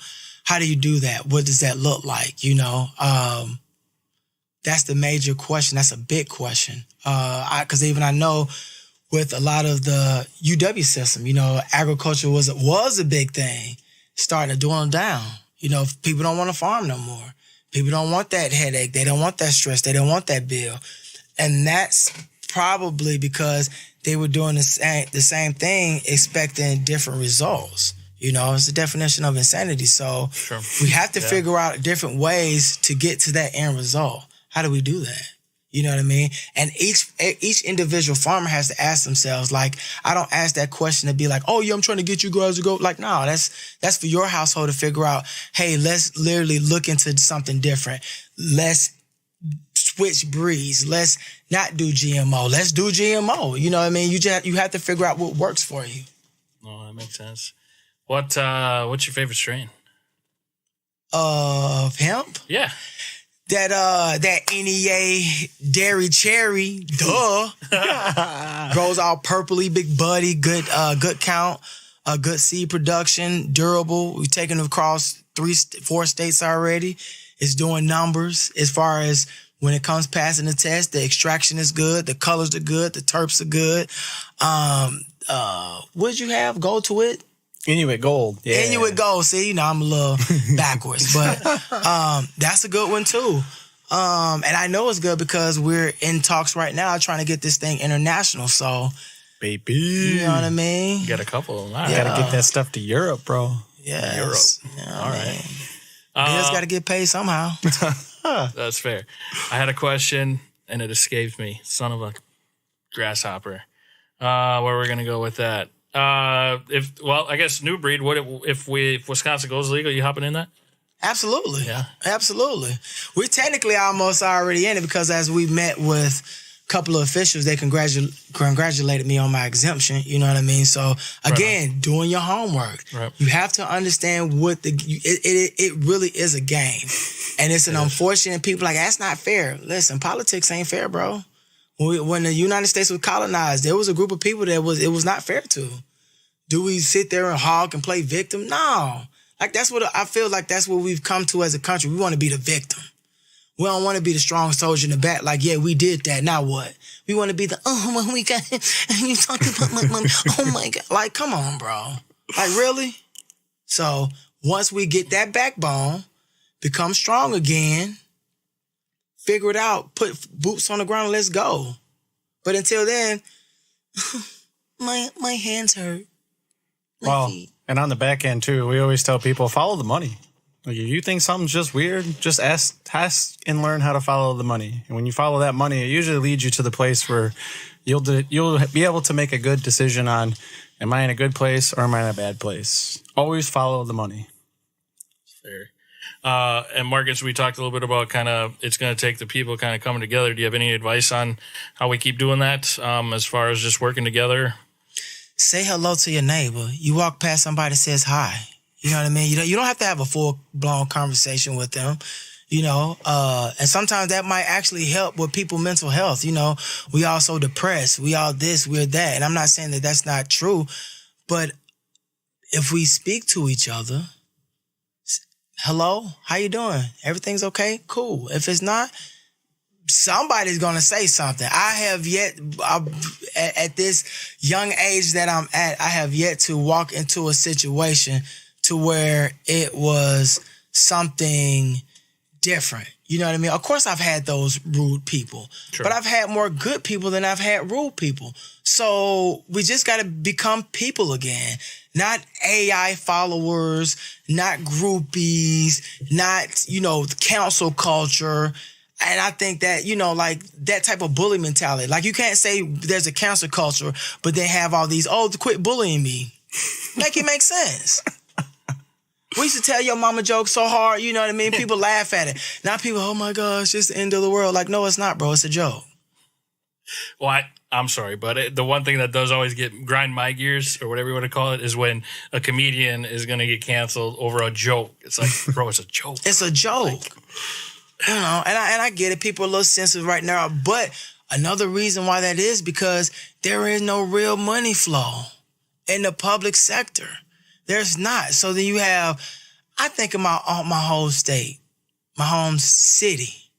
A: How do you do that? What does that look like? That's the major question. That's a big question. Because even I know with a lot of the UW system, agriculture was a big thing, starting to dwindle down. People don't want to farm no more. People don't want that headache. They don't want that stress. They don't want that bill. And that's probably because they were doing the same thing, expecting different results. It's the definition of insanity. So we have to figure out different ways to get to that end result. How do we do that? You know what I mean? And each individual farmer has to ask themselves, like, I don't ask that question to be like, oh, yeah, I'm trying to get you guys to go. Like, no, that's for your household to figure out, hey, let's literally look into something different. Let's switch breeds. Let's not do GMO. Let's do GMO. You know what I mean? You have to figure out what works for you.
B: Oh, that makes sense. What's your favorite strain?
A: Of hemp?
B: Yeah.
A: That NEA Dairy Cherry, duh, grows all purpley, big buddy, good count, good seed production, durable. We've taken it across 4 states already. It's doing numbers as far as when it comes passing the test. The extraction is good, the colors are good, the terps are good. What did you have? Gold to it?
C: Inuit Gold. Yeah.
A: Inuit Gold. See, I'm a little backwards, but that's a good one too. And I know it's good because we're in talks right now trying to get this thing international. So,
C: baby,
A: you know what I mean?
B: You got a couple. All right.
C: You got to get that stuff to Europe, bro.
A: Yeah,
B: Europe.
A: Yeah,
B: all right.
A: Bills got to get paid somehow.
B: That's fair. I had a question and it escapes me. Son of a grasshopper. Where we're gonna go with that? I guess new breed. If Wisconsin goes legal, you hopping in that?
A: Absolutely.
B: Yeah.
A: Absolutely. We're technically almost already in it because as we met with a couple of officials, they congratulated me on my exemption. You know what I mean? So again, doing your homework. Right. You have to understand what it really is a game. And it's an unfortunate people like, that's not fair. Listen, politics ain't fair, bro. When the United States was colonized, there was a group of people that it was not fair to. Do we sit there and hog and play victim? No. Like, that's what I feel like that's what we've come to as a country. We want to be the victim. We don't want to be the strong soldier in the back. Like, yeah, we did that. Now what? We want to be the, well, we got, and you talking about my mom. Oh my God. Like, come on, bro. Like, really? So once we get that backbone, become strong again, figure it out, put boots on the ground, and let's go. But until then, my hands hurt.
C: Well, and on the back end too, we always tell people, follow the money. Like, if you think something's just weird, just ask and learn how to follow the money. And when you follow that money, it usually leads you to the place where you'll be able to make a good decision on, am I in a good place or am I in a bad place? Always follow the money.
B: Fair. And Marcus, we talked a little bit about kind of it's going to take the people kind of coming together. Do you have any advice on how we keep doing that as far as just working together?
A: Say hello to your neighbor. You walk past somebody that says hi. You know what I mean? You don't have to have a full-blown conversation with them, you know. And sometimes that might actually help with people's mental health. You know, we all so depressed. We all this, we're that. And I'm not saying that that's not true. But if we speak to each other, hello, how you doing? Everything's okay? Cool. If it's not, somebody's going to say something. I have yet, at this young age that I'm at, I have yet to walk into a situation to where it was something different. You know what I mean? Of course, I've had those rude people, sure, but I've had more good people than I've had rude people. So we just got to become people again, not AI followers, not groupies, not, you know, the council culture. And I think that, you know, like that type of bully mentality, like you can't say there's a cancel culture, but then have all these, quit bullying me. Make it make sense. We used to tell your mama jokes so hard, you know what I mean? People laugh at it. Now people, oh my gosh, it's the end of the world. Like, no, it's not, bro. It's a joke.
B: Well, I'm sorry, but the one thing that does always grind my gears, or whatever you want to call it, is when a comedian is going to get canceled over a joke. It's like, bro, it's a joke.
A: It's a joke. Like, you know, and I get it. People are a little sensitive right now, but another reason why that is because there is no real money flow in the public sector. There's not. So then you have, I think of my whole state, my home city.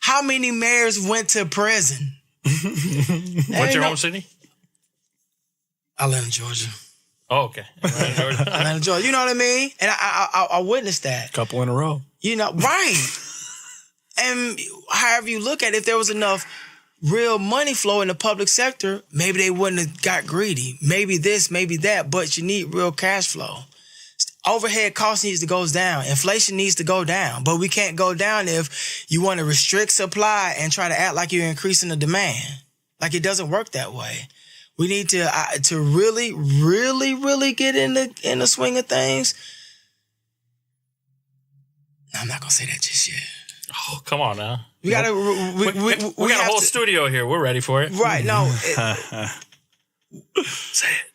A: How many mayors went to prison?
B: What's your home city?
A: Atlanta, Georgia.
B: Oh, okay. Atlanta, Georgia.
A: Atlanta, Georgia. You know what I mean? And I witnessed that.
C: Couple in a row.
A: You know, right. And however you look at it, if there was enough real money flow in the public sector, maybe they wouldn't have got greedy. Maybe this, maybe that, but you need real cash flow. Overhead cost needs to go down. Inflation needs to go down, but we can't go down if you want to restrict supply and try to act like you're increasing the demand. Like, it doesn't work that way. We need to really, really, really get in the swing of things. I'm not gonna say that just yet.
B: Oh, come on now.
A: We got
B: a whole studio here. We're ready for it.
A: Right. No.
B: Say it.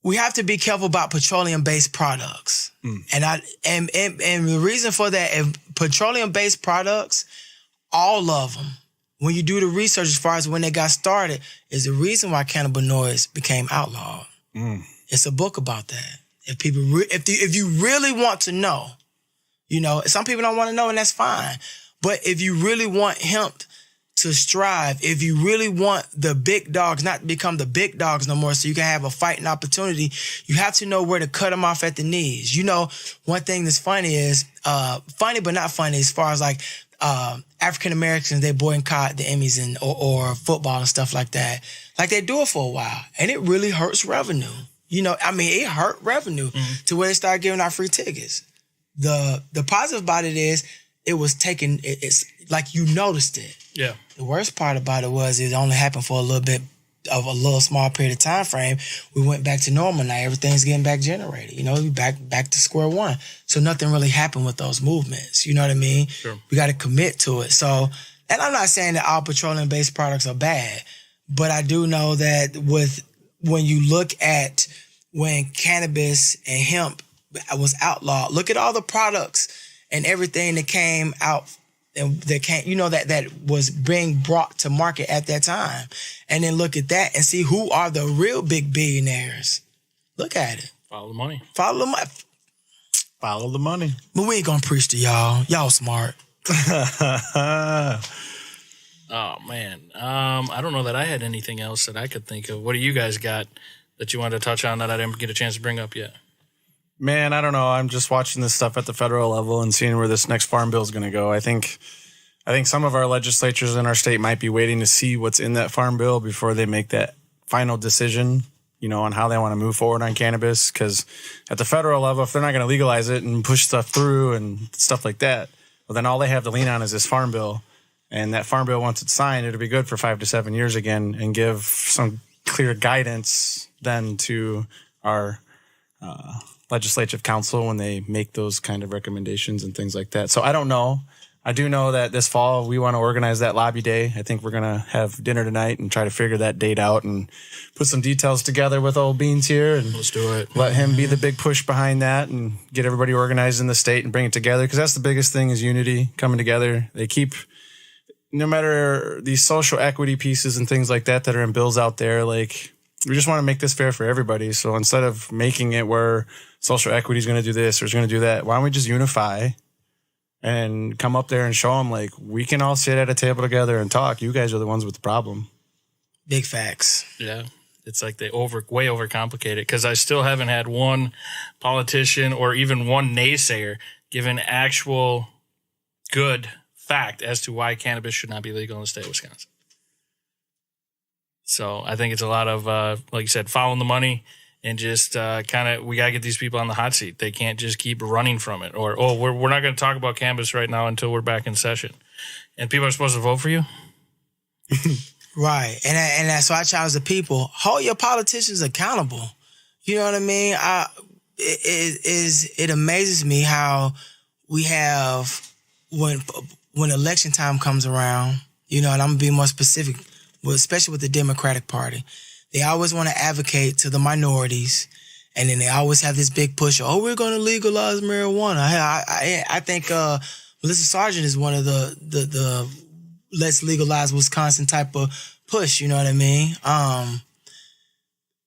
A: We have to be careful about petroleum-based products. And the reason for that, if petroleum-based products, all of them, when you do the research as far as when they got started, is the reason why cannabinoids became outlawed. It's a book about that. If you really want to know, you know, some people don't want to know, and that's fine. But if you really want hemp to strive, if you really want the big dogs not to become the big dogs no more so you can have a fighting opportunity, you have to know where to cut them off at the knees. You know, one thing that's funny is, funny but not funny as far as like African Americans, they boycott the Emmys or football and stuff like that. Like, they do it for a while, and it really hurts revenue. You know, I mean, it hurt revenue to where they started giving out free tickets. The positive about it is it was taken, it's like you noticed it.
B: Yeah.
A: The worst part about it was it only happened for a little bit of a little small period of time frame. We went back to normal. Now everything's getting back generated. You know, we back to square one. So nothing really happened with those movements. You know what I mean?
B: Sure. We
A: got to commit to it. So, and I'm not saying that all petroleum-based products are bad, but I do know that when you look at when cannabis and hemp was outlawed, look at all the products and everything that came out and that can't, that was being brought to market at that time. And then look at that and see who are the real big billionaires. Look at it.
B: Follow the money.
C: Follow the money.
A: But we ain't gonna preach to y'all. Y'all smart.
B: Oh man. I don't know that I had anything else that I could think of. What do you guys got that you wanted to touch on that I didn't get a chance to bring up yet?
C: Man, I don't know. I'm just watching this stuff at the federal level and seeing where this next farm bill is going to go. I think some of our legislatures in our state might be waiting to see what's in that farm bill before they make that final decision, on how they want to move forward on cannabis. Because at the federal level, if they're not going to legalize it and push stuff through and stuff like that, well, then all they have to lean on is this farm bill. And that farm bill, once it's signed, it'll be good for 5 to 7 years again and give some clear guidance then to our legislative council when they make those kind of recommendations and things like that. So I don't know. I do know that this fall we want to organize that lobby day. I think we're going to have dinner tonight and try to figure that date out and put some details together with old Beans here. And
B: let's do it.
C: Let him be the big push behind that and get everybody organized in the state and bring it together. Because that's the biggest thing is unity, coming together. They keep, no matter these social equity pieces and things like that are in bills out there, like we just want to make this fair for everybody. So instead of making it where social equity is going to do this or is going to do that, why don't we just unify and come up there and show them like we can all sit at a table together and talk. You guys are the ones with the problem.
A: Big facts.
B: Yeah. It's like they way overcomplicate it because I still haven't had one politician or even one naysayer give an actual good fact as to why cannabis should not be legal in the state of Wisconsin. So I think it's a lot of, like you said, following the money and just we got to get these people on the hot seat. They can't just keep running from it or, we're not going to talk about cannabis right now until we're back in session. And people are supposed to vote for you?
A: Right. And that's why I challenge the people, hold your politicians accountable. You know what I mean? It amazes me how we have, when election time comes around, and I'm going to be more specific, especially with the Democratic Party, they always want to advocate to the minorities, and then they always have this big push. Oh, we're going to legalize marijuana. I think Melissa Sargent is one of the let's legalize Wisconsin type of push. You know what I mean?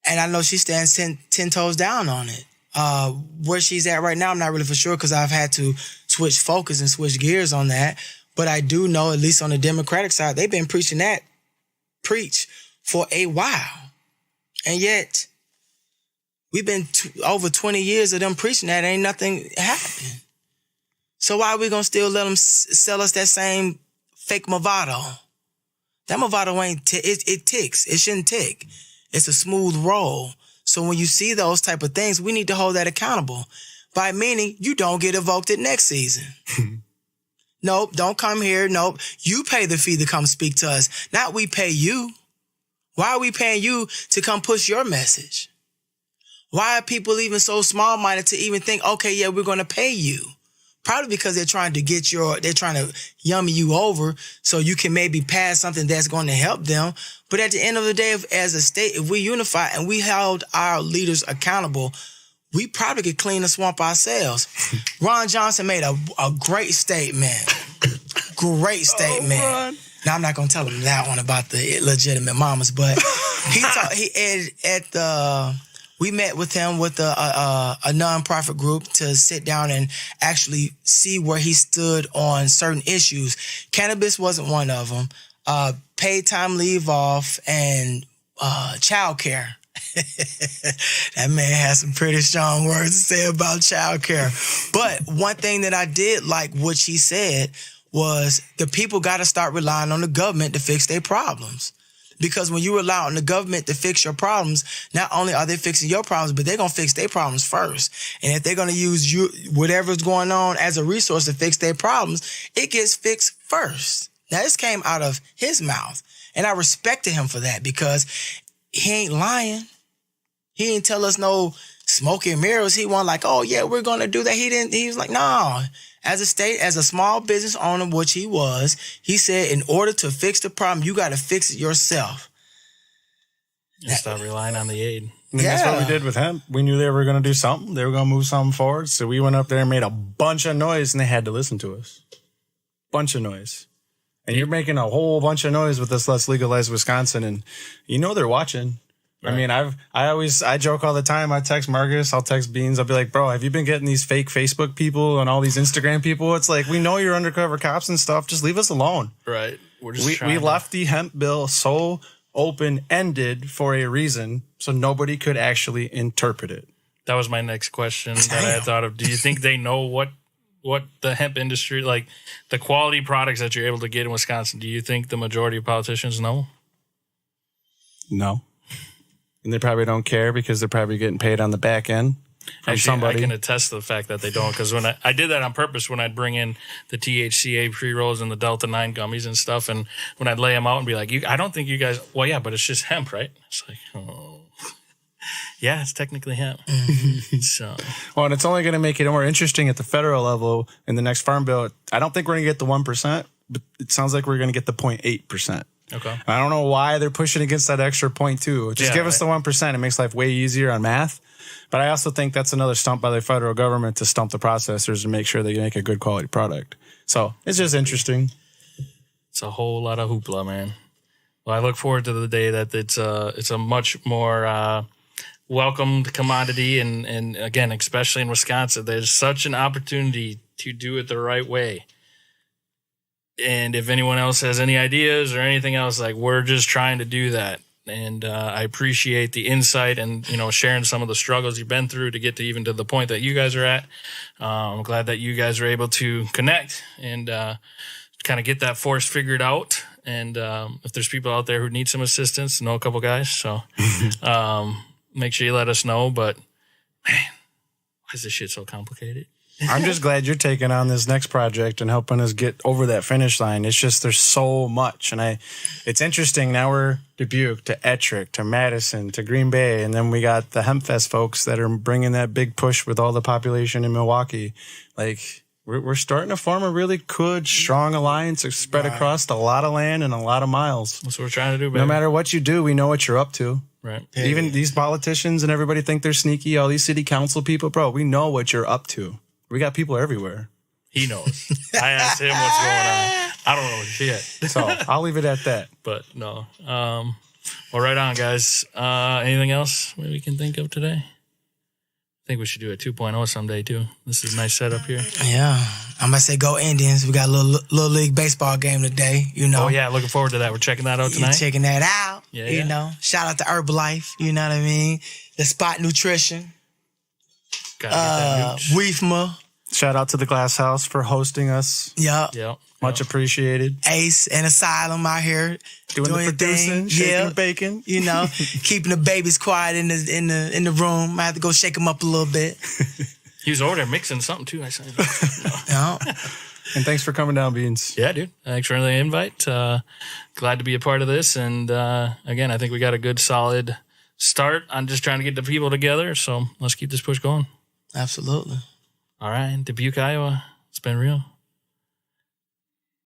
A: And I know she stands 10 toes down on it. Where she's at right now, I'm not really for sure because I've had to switch focus and switch gears on that. But I do know, at least on the Democratic side, they've been preach for a while. And yet, we've been over 20 years of them preaching that ain't nothing happened. So why are we going to still let them sell us that same fake Movado? That Movado ain't, it ticks. It shouldn't tick. It's a smooth roll. So when you see those type of things, we need to hold that accountable. By meaning, you don't get evoked at next season. Nope, don't come here. Nope, you pay the fee to come speak to us. Not we pay you. Why are we paying you to come push your message? Why are people even so small-minded to even think, okay, yeah, we're going to pay you? Probably because they're trying to yummy you over so you can maybe pass something that's going to help them. But at the end of the day, as a state, if we unify and we held our leaders accountable, we probably could clean the swamp ourselves. Ron Johnson made a great statement. Great statement. Oh, now, I'm not going to tell him that one about the legitimate mamas, but we met with him with a nonprofit group to sit down and actually see where he stood on certain issues. Cannabis wasn't one of them. Paid time leave off and child care. That man has some pretty strong words to say about child care. But one thing that I did like what he said was the people got to start relying on the government to fix their problems. Because when you rely on the government to fix your problems, not only are they fixing your problems, but they're going to fix their problems first. And if they're going to use whatever's going on as a resource to fix their problems, it gets fixed first. Now, this came out of his mouth, and I respected him for that because he ain't lying. He didn't tell us no smoke and mirrors. He wasn't like, oh, yeah, we're going to do that. He was like, no. As a state, as a small business owner, which he was, he said, in order to fix the problem, you got to fix it yourself.
B: And stop relying on the aid.
C: And that's what we did with hemp. We knew they were going to do something. They were going to move something forward. So we went up there and made a bunch of noise, and they had to listen to us. bunch of noise. And you're making a whole bunch of noise with this Let's Legalize Wisconsin. And they're watching. Right. I mean, I joke all the time. I text Marcus, I'll text Beans. I'll be like, bro, have you been getting these fake Facebook people and all these Instagram people? It's like, we know you're undercover cops and stuff. Just leave us alone.
B: Right. We
C: left the hemp bill so open-ended for a reason so nobody could actually interpret it.
B: That was my next question that I had thought of. Do you think they know what the hemp industry, like the quality products that you're able to get in Wisconsin, do you think the majority of politicians know?
C: No. And they probably don't care because they're probably getting paid on the back end from somebody.
B: I can attest to the fact that they don't, because when I did that on purpose when I'd bring in the THCA pre-rolls and the Delta-9 gummies and stuff, and when I'd lay them out and be like, I don't think you guys, well, yeah, but it's just hemp, right? It's like, oh. Yeah, it's technically hemp. So,
C: well, and it's only going to make it more interesting at the federal level in the next farm bill. I don't think we're going to get the 1%, but it sounds like we're going to get the 0.8%.
B: Okay.
C: I don't know why they're pushing against that extra 0.2. Just give us the 1%. It makes life way easier on math. But I also think that's another stump by the federal government to stump the processors and make sure they make a good quality product. So it's just interesting.
B: It's a whole lot of hoopla, man. Well, I look forward to the day that it's a much more welcomed commodity, and again, especially in Wisconsin, there's such an opportunity to do it the right way. And if anyone else has any ideas or anything else, like, we're just trying to do that. And I appreciate the insight and, sharing some of the struggles you've been through to get to even to the point that you guys are at. I'm glad that you guys are able to connect and kind of get that force figured out. And if there's people out there who need some assistance, know a couple guys. So make sure you let us know. But, man, why is this shit so complicated?
C: I'm just glad you're taking on this next project and helping us get over that finish line. It's just, there's so much. And it's interesting. Now we're Dubuque to Ettrick to Madison to Green Bay. And then we got the HempFest folks that are bringing that big push with all the population in Milwaukee. Like, we're starting to form a really good, strong alliance spread across a lot of land and a lot of miles.
B: That's what we're trying to do, baby.
C: No matter what you do, we know what you're up to.
B: Right.
C: Even these politicians and everybody think they're sneaky. All these city council people, bro, we know what you're up to. We got people everywhere.
B: He knows. I asked him what's going on. I don't know shit.
C: So I'll leave it at that.
B: But no. Well, right on, guys. Anything else we can think of today? I think we should do a 2.0 someday, too. This is a nice setup here.
A: Yeah. I'm going to say go Indians. We got a little league baseball game today,
B: Oh, yeah. Looking forward to that. We're checking that out tonight.
A: You're checking that out.
B: Yeah,
A: you know. Shout out to Herbalife. You know what I mean? The Spot Nutrition. Weefma.
C: Shout out to the Glass House for hosting us.
A: Yep.
C: Much appreciated.
A: Ace and Asylum out here
C: doing the producing, shaking the bacon.
A: Keeping the babies quiet in the room. I had to go shake them up a little bit.
B: He was over there mixing something too. I said,
A: no.
C: And thanks for coming down, Beans.
B: Yeah, dude. Thanks for the invite. Glad to be a part of this. And again, I think we got a good, solid start on just trying to get the people together. So let's keep this push going.
A: Absolutely.
B: All right. Dubuque, Iowa. It's been real.